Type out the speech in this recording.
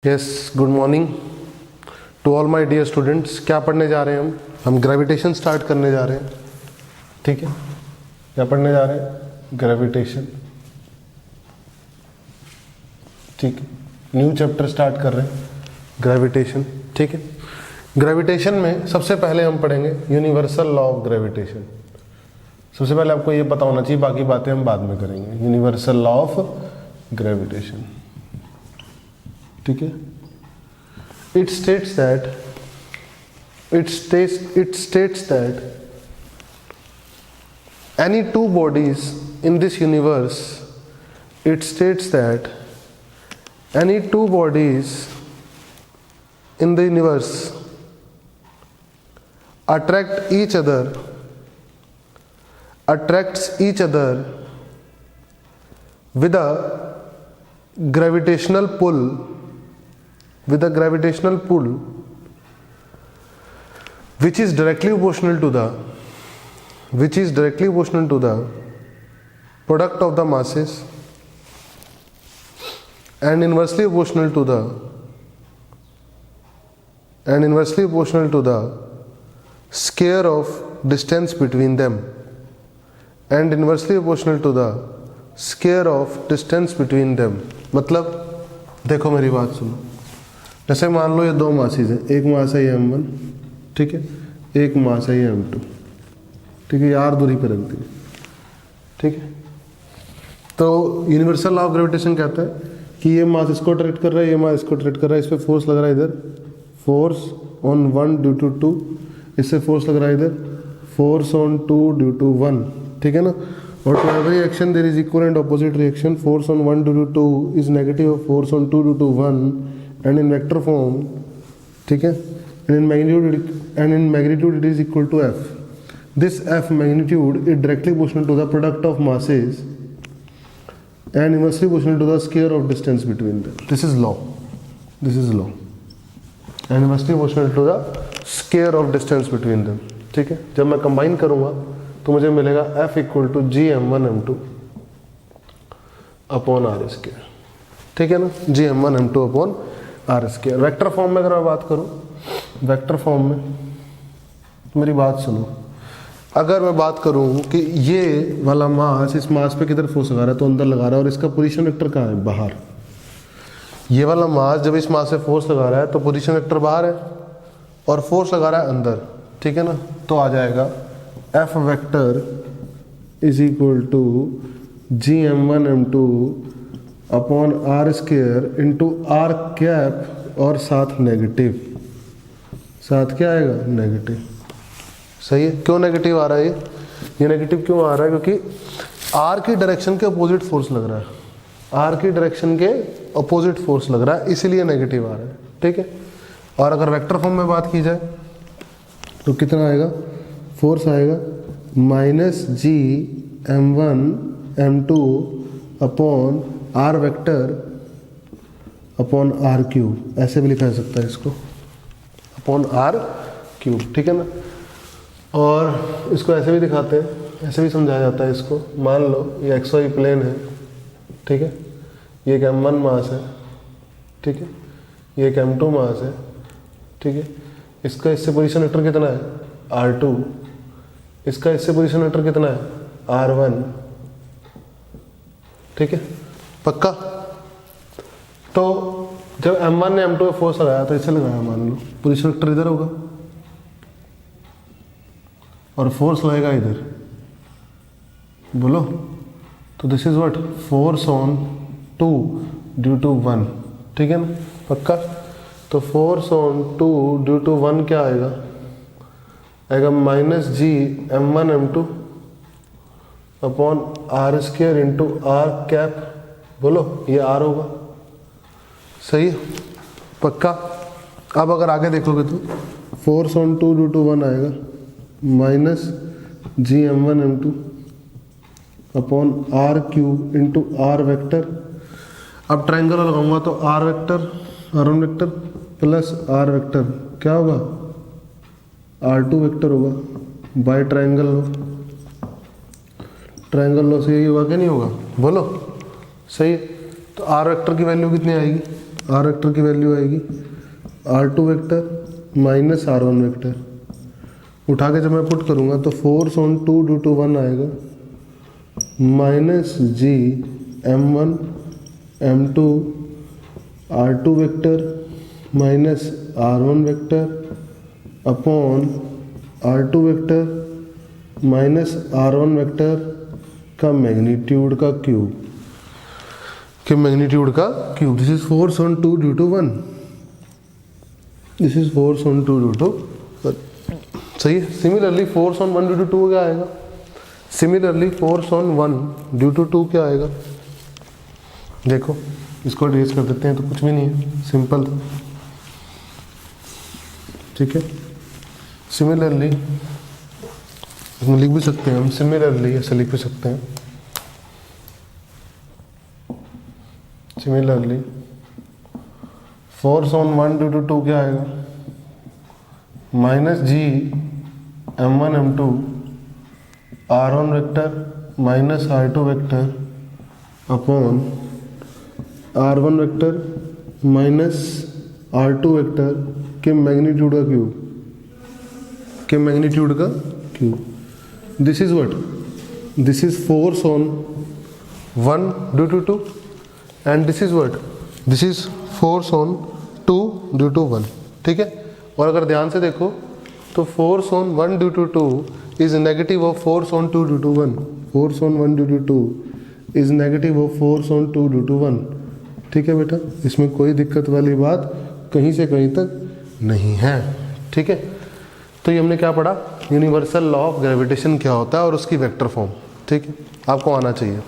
Yes, good morning to all my dear students. क्या पढ़ने जा रहे हैं हम ग्रेविटेशन स्टार्ट करने जा रहे हैं। ठीक है, क्या पढ़ने जा रहे हैं? ग्रेविटेशन। ठीक है, न्यू चैप्टर स्टार्ट कर रहे हैं, ग्रेविटेशन। ठीक है, ग्रेविटेशन में सबसे पहले हम पढ़ेंगे यूनिवर्सल लॉ ऑफ ग्रेविटेशन। सबसे पहले आपको ये पता होना चाहिए, बाकी बातें हम बाद में करेंगे। Universal law of gravitation. ठीक है, it states that any two bodies in this universe, it states that any two bodies in the universe attracts each other with a gravitational pull which is directly proportional to the product of the masses and inversely proportional to the square of distance between them मतलब देखो मेरी बात सुनो। जैसे मान लो ये दो masses हैं, एक मास है ये m1, ठीक है, एक मास है ये m2, ठीक है, यार दूरी पर रख दी। ठीक है, तो यूनिवर्सल लॉ ऑफ ग्रेविटेशन कहता है कि ये मास इसको अट्रैक्ट कर रहा है, ये मास इसको अट्रैक्ट कर रहा है, इस पर फोर्स लग रहा है इधर, फोर्स ऑन 1 ड्यू टू 2, इससे फोर्स लग रहा है इधर, फोर्स ऑन 2 ड्यू टू 1। ठीक है ना, और to every action there is equal and opposite reaction. Force on 1 due to 2 is negative of force on 2 due to 1 and in vector form, ठीक है, and in magnitude it is equal to f. This f magnitude is directly proportional to the product of masses and inversely proportional to the square of distance between them. This is law. And inversely proportional to the square of distance between them. ठीक है, जब मैं combine करूंगा तो मुझे मिलेगा f equal to gm1 m2 upon r square. ठीक है ना, gm1 m2 upon R square. Vector form में अगर मैं बात करूं, वेक्टर फॉर्म में मेरी बात सुनो। अगर मैं बात करूं कि ये वाला मास इस मास पे किधर फोर्स लगा रहा है, तो अंदर लगा रहा है, और इसका पोजीशन वेक्टर कहाँ है? बाहर। ये वाला मास जब इस मास से फोर्स लगा रहा है तो पोजीशन वेक्टर बाहर है और फोर्स लगा रहा है अंदर। ठीक है ना, तो आ जाएगा F vector is equal to G m1 m2 upon R square into R cap, और साथ नेगेटिव, साथ क्या आएगा? नेगेटिव। सही है। क्यों नेगेटिव आ रहा है? ये नेगेटिव क्यों आ रहा है? क्योंकि आर की डायरेक्शन के अपोजिट फोर्स लग रहा है, आर की डायरेक्शन के अपोजिट फोर्स लग रहा है, इसीलिए नेगेटिव आ रहा है। ठीक है, और अगर वेक्टर फॉर्म में बात की जाए तो कितना आएगा? फोर्स आएगा minus G m1 m2 upon R vector upon R cube, ऐसे भी लिखा जा सकता है इसको, अपॉन आर क्यूब। ठीक है ना, और इसको ऐसे भी दिखाते हैं, ऐसे भी समझाया जाता है इसको। मान लो ये XY प्लेन है, ठीक है, ये एक m1 मास है, ठीक है, ये एक m2 मास है, ठीक है, इसका इससे पोजीशन वेक्टर कितना है? R2, इसका इससे पोजीशन वेक्टर कितना है? R1। ठीक है, पक्का? तो जब m1 ने m2 पे फोर्स लगाया तो इसे लगाया, मान लो पोजीशन वेक्टर इधर होगा और फोर्स लगेगा इधर, बोलो, तो this is what? Force on 2 due to 1। ठीक है ना, पक्का? तो फोर्स ऑन 2 ड्यू टू 1 क्या आएगा? आएगा minus G m1 m2 upon R square into R cap. बोलो, ये आर होगा। सही है, पक्का? अब अगर आगे देखोगे तो फोर्स ऑन 2 ड्यू टू 1 आएगा minus G m1 m2 upon R cube into R vector. अब ट्रायंगल लगाऊंगा तो R vector, r1 vector plus R vector क्या होगा? R2 वेक्टर होगा by triangle law. Triangle law से यही होगा कि नहीं होगा? बोलो, सही है। तो आर वेक्टर की वैल्यू कितनी आएगी? आर वेक्टर की वैल्यू आएगी R2 vector minus R1 vector. उठा के जब मैं पुट करूँगा तो फोर्स ऑन 2 ड्यू टू 1 आएगा minus G M1 M2 R2 vector minus R1 vector upon R2 vector minus R1 vector का मैग्नीट्यूड का cube this is force on 2 due to 1, this is force on 2 due to 1, सही है। Similarly force on 1 due to 2 क्या आएगा, similarly force on 1 due to 2 क्या आएगा, देखो इसको रेज कर देते हैं तो कुछ भी नहीं है, सिंपल, ठीक है। सिमिलरली इसमें लिख भी सकते हैं हम, सिमिलरली ऐसे लिख भी सकते हैं, similarly force on 1 due to 2 क्या आएगा, minus G M1 M2 R1 vector minus R2 vector upon R1 vector minus R2 vector के मैग्नीट्यूड का cube, this is what, this is force on 1 due to 2 and this is what, this is force on 2 due to 1, ठीक है। और अगर ध्यान से देखो तो force on 1 due to 2 is negative of force on 2 due to 1, force on 1 due to 2 is negative of force on 2 due to 1, ठीक है बेटा, इसमें कोई दिक्कत वाली बात कहीं से कहीं तक नहीं है, ठीक है। तो ये हमने क्या पढ़ा, यूनिवर्सल लॉ ऑफ ग्रेविटेशन क्या होता है और उसकी वेक्टर फॉर्म, ठीक है, आपको आना चाहिए।